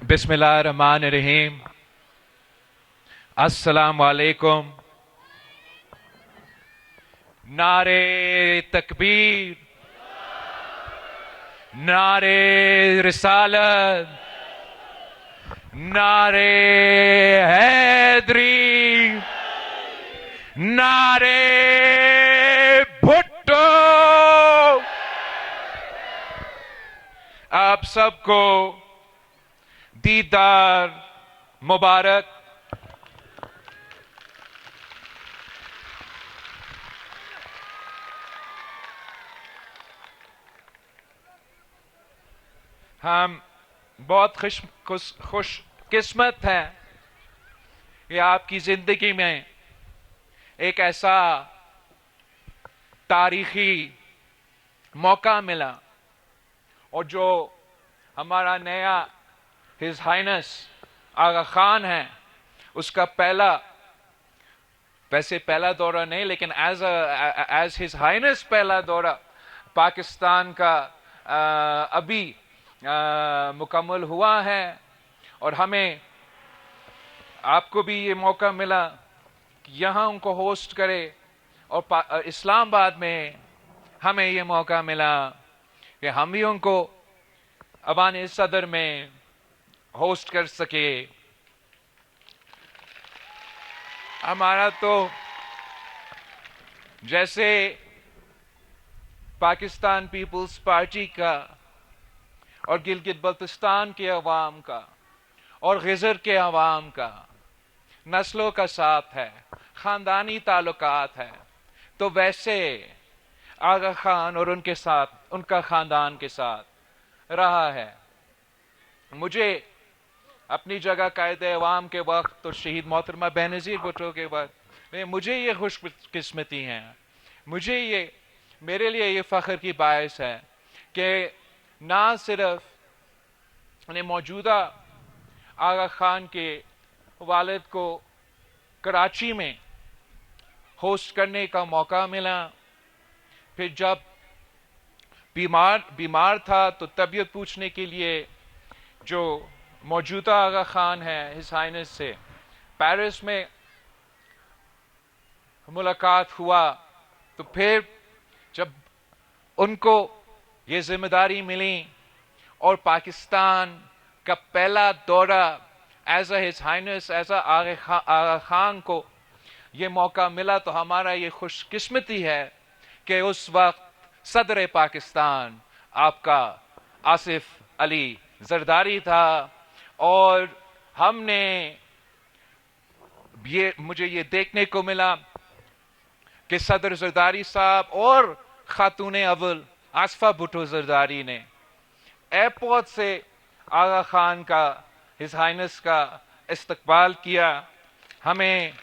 बिस्मिल्लाहिर्रहमानिर्रहीम। अस्सलाम वालेकुम। नारे तकबीर, नारे रिसालत, नारे हैदरी, नारे भुट्टो। आप सबको दीदार मुबारक। हम बहुत खुश किस्मत हैं कि आपकी जिंदगी में एक ऐसा तारीखी मौका मिला और जो हमारा नया हिज हाइनेस आगा खान है, उसका वैसे पहला दौरा नहीं, लेकिन एज हिज हाइनेस पहला दौरा पाकिस्तान का अभी मुकम्मल हुआ है। और हमें आपको भी ये मौका मिला कि यहाँ उनको होस्ट करे, और इस्लामाबाद में हमें ये मौका मिला कि हम भी उनको अवान सदर में होस्ट कर सके। हमारा तो जैसे पाकिस्तान पीपल्स पार्टी का और गिलगित बल्तिस्तान के अवाम का और गिजर के अवाम का नस्लों का साथ है, खानदानी ताल्लुकात है, तो वैसे आगा खान और उनके साथ, उनका खानदान के साथ रहा है। मुझे अपनी जगह कायदे अवाम के वक्त तो शहीद मोहतरमा बेनज़ीर भुट्टो के वक्त मुझे ये खुशकिस्मती है, मेरे लिए ये फ़ख्र की बायस है कि ना सिर्फ मौजूदा आगा खान के वालिद को कराची में होस्ट करने का मौका मिला, फिर जब बीमार था तो तबीयत पूछने के लिए जो मौजूदा आगा खान है हिज हाइनेस से पेरिस में मुलाकात हुआ, तो फिर जब उनको ये जिम्मेदारी मिली और पाकिस्तान का पहला दौरा एज हिज हाइनेस, एज आगा खान को ये मौका मिला, तो हमारा ये खुशकिस्मती है कि उस वक्त सदर पाकिस्तान आपका आसिफ अली जरदारी था। और मुझे ये देखने को मिला कि सदर जरदारी साहब और खातून अव्वल आसफा भुट्टो जरदारी ने एयरपोर्ट से आगा खान का, हिज हाइनेस का इस्तकबाल किया। हमें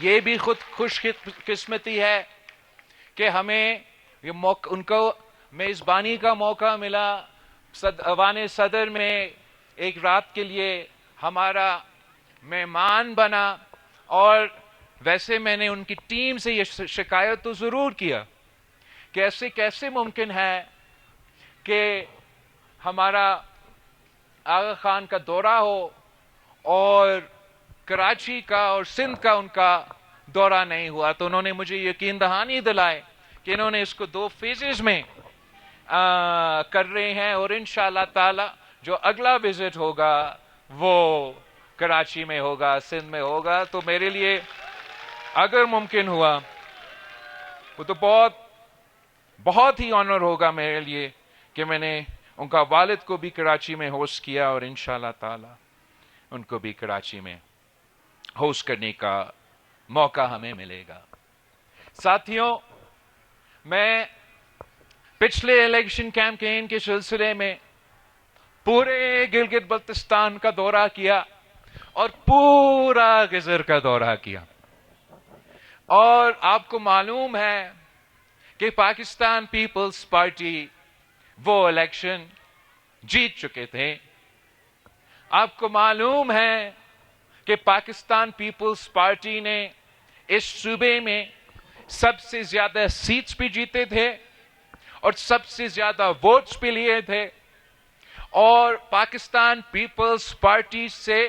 ये भी खुद खुशकिस्मती है कि हमें ये उनको मेज़बानी का मौका मिला। अवान सदर में एक रात के लिए हमारा मेहमान बना, और वैसे मैंने उनकी टीम से ये शिकायत तो ज़रूर किया कि ऐसे कैसे मुमकिन है कि हमारा आगा खान का दौरा हो और कराची का और सिंध का उनका दौरा नहीं हुआ। तो उन्होंने मुझे यकीन दहानी दिलाए कि इन्होंने इसको 2 फेजेस में कर रहे हैं, और इंशाअल्लाह ताला जो अगला विजिट होगा वो कराची में होगा, सिंध में होगा। तो मेरे लिए अगर मुमकिन हुआ वो तो बहुत ही ऑनर होगा मेरे लिए कि मैंने उनका वालिद को भी कराची में होस्ट किया, और इंशाअल्लाह ताला उनको भी कराची में होस्ट करने का मौका हमें मिलेगा। साथियों, मैं पिछले इलेक्शन कैंपेन के सिलसिले में पूरे गिलगित बल्तिस्तान का दौरा किया और पूरा गिजर का दौरा किया, और आपको मालूम है कि पाकिस्तान पीपल्स पार्टी वो इलेक्शन जीत चुके थे। आपको मालूम है कि पाकिस्तान पीपल्स पार्टी ने इस सूबे में सबसे ज्यादा सीट्स भी जीते थे और सबसे ज्यादा वोट्स भी लिए थे, और पाकिस्तान पीपल्स पार्टी से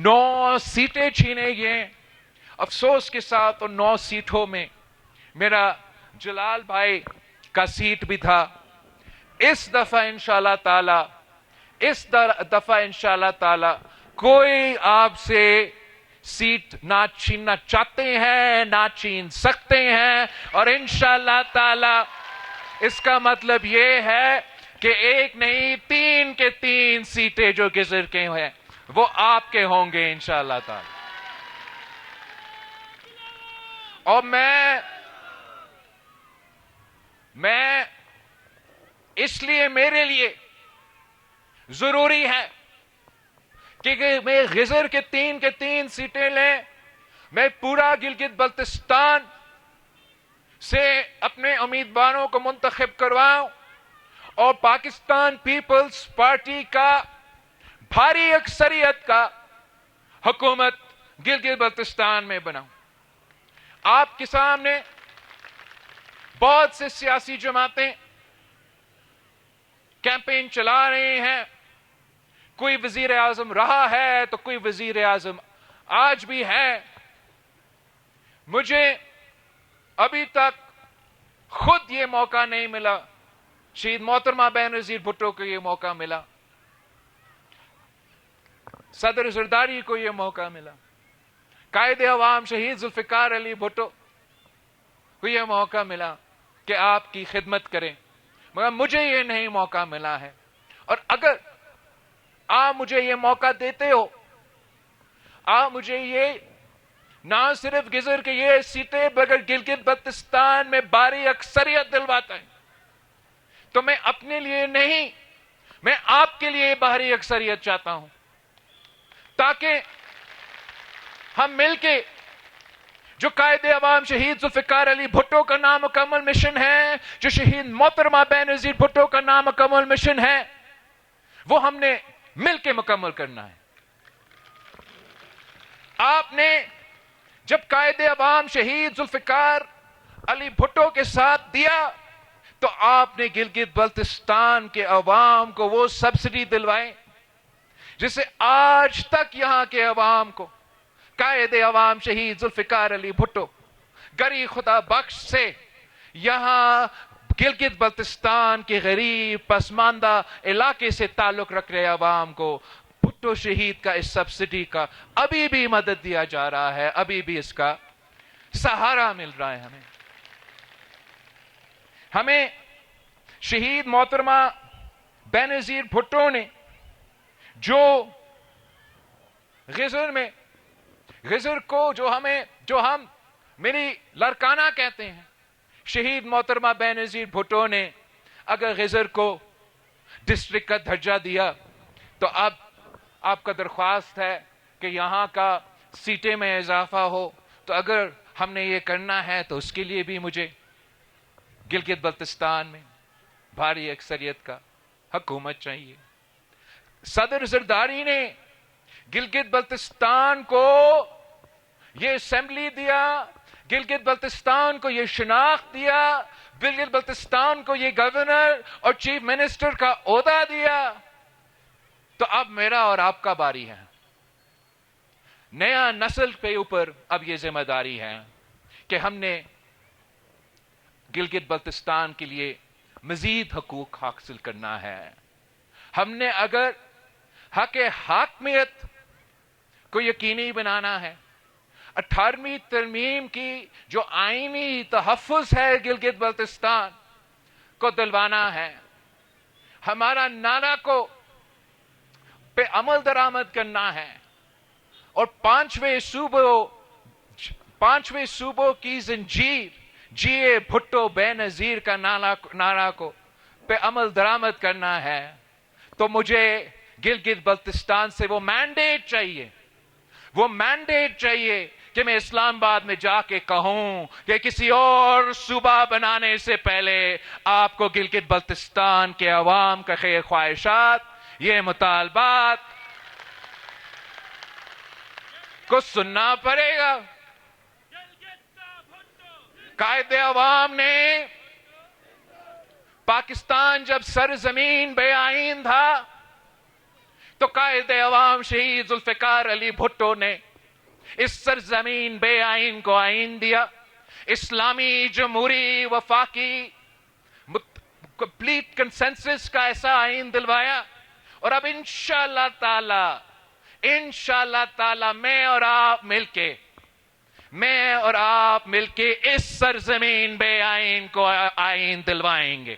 9 सीटें छीने गए। अफसोस के साथ उन 9 सीटों में मेरा जलाल भाई का सीट भी था। इस दफा इंशाल्लाह ताला कोई आपसे सीट ना छीनना चाहते हैं, ना छीन सकते हैं। और इंशाल्लाह ताला इसका मतलब यह है कि एक नहीं 3 के 3 सीटें जो गिजर के हैं वो आपके होंगे इंशाल्लाह ताला। और मैं इसलिए मेरे लिए जरूरी है कि मैं गिजर के 3 सीटें लें, मैं पूरा गिलगित बल्तिस्तान से अपने उम्मीदवारों को मुंतखब करवाऊं और पाकिस्तान पीपल्स पार्टी का भारी अक्सरियत का हुकूमत गिलगित बल्तिस्तान में बनाऊं। आपके सामने बहुत से सियासी जमातें कैंपेन चला रहे हैं। कोई वजीर आजम रहा है तो कोई वजीर आजम आज भी है। मुझे अभी तक खुद ये मौका नहीं मिला, शहीद मोहतरमा बेनजीर भुट्टो को ये मौका मिला, सदर जरदारी को ये मौका मिला, कायदे अवाम शहीद जुल्फिकार अली भुट्टो को ये मौका मिला कि आपकी खिदमत करें, मगर मुझे ये नहीं मौका मिला है। और अगर आप मुझे ये मौका देते हो, आप मुझे ये ना सिर्फ गिजर के ये सीटें बगैर गिलगित बल्तिस्तान में भारी अक्सरियत दिलवाता है, तो मैं अपने लिए नहीं, मैं आपके लिए भारी अक्सरियत चाहता हूं, ताकि हम मिलके जो कायदे अवाम शहीद जुल्फिकार अली भुट्टो का नामुकम्मल मिशन है, जो शहीद मोहतरमा बेनजीर भुट्टो का नामुकम्मल मिशन है, वो हमने मिलके मुकम्मल करना है। आपने जब कायदे अवाम शहीद जुल्फिकार अली भुट्टो के साथ दिया तो आपने गिलगित बल्तिस्तान के अवाम को वो सब्सिडी दिलवाए जिससे आज तक यहां के अवाम को कायदे अवाम शहीद जुल्फिकार अली भुट्टो गरीब खुदा बख्श से यहां गिलगित बल्तिस्तान के गरीब पसमानदा इलाके से ताल्लुक रख रहे अवाम को भुट्टो शहीद का इस सब्सिडी का अभी भी मदद दिया जा रहा है, अभी भी इसका सहारा मिल रहा है। हमें शहीद मोहतरमा बेनजीर भुट्टो ने जो गिजर को जो हम मेरी लड़काना कहते हैं, शहीद मोहतरमा बेनजीर भुट्टो ने अगर गिजर को डिस्ट्रिक्ट का दर्जा दिया तो अब आपका दरख्वास्त है कि यहां का सीटें में इजाफा हो। तो अगर हमने ये करना है तो उसके लिए भी मुझे गिलगित बल्तिस्तान में भारी अक्सरियत का हुकूमत चाहिए। सदर जरदारी ने गिलगित बल्तिस्तान को ये असेंबली दिया, गिलगित बल्तिस्तान को ये शिनाख्त दिया, गिलगित बल्तिस्तान को ये गवर्नर और चीफ मिनिस्टर का ओहदा दिया। तो अब मेरा और आपका बारी है। नया नस्ल के ऊपर अब ये जिम्मेदारी है कि हमने गिलगित बल्तिस्तान के लिए मजीद हकूक हासिल करना है। हमने अगर हक हाकमियत को यकीनी बनाना है, 18वीं तरमीम की जो आईनी तहफ़्फ़ुज़ है गिलगित बल्तिस्तान को दिलवाना है, हमारा नारा को पे अमल दरामद करना है और पांचवें सूबों की जंजीर जिए भुट्टो बेनजीर का नारा को पे अमल दरामद करना है। तो मुझे गिलगित बल्तिस्तान से वो मैंडेट चाहिए कि मैं इस्लामाबाद में जाके कहूं कि किसी और सूबा बनाने से पहले आपको गिलगित बल्तिस्तान के अवाम का खैर ख्वाहिशात, ये मुतालबात को सुनना पड़ेगा। कायदे अवाम ने پاکستان جب سرزمین بے آئین تھا تو قائد عوام شہید ذوالفقار علی بھٹو نے اس سرزمین بے آئین کو آئین دیا، اسلامی جمہوری وفاقی کمپلیٹ کنسنسس کا ایسا آئین دلوایا، اور اب انشاءاللہ تعالی میں اور آپ مل کے اس سرزمین بے آئین کو آئین دلوائیں گے۔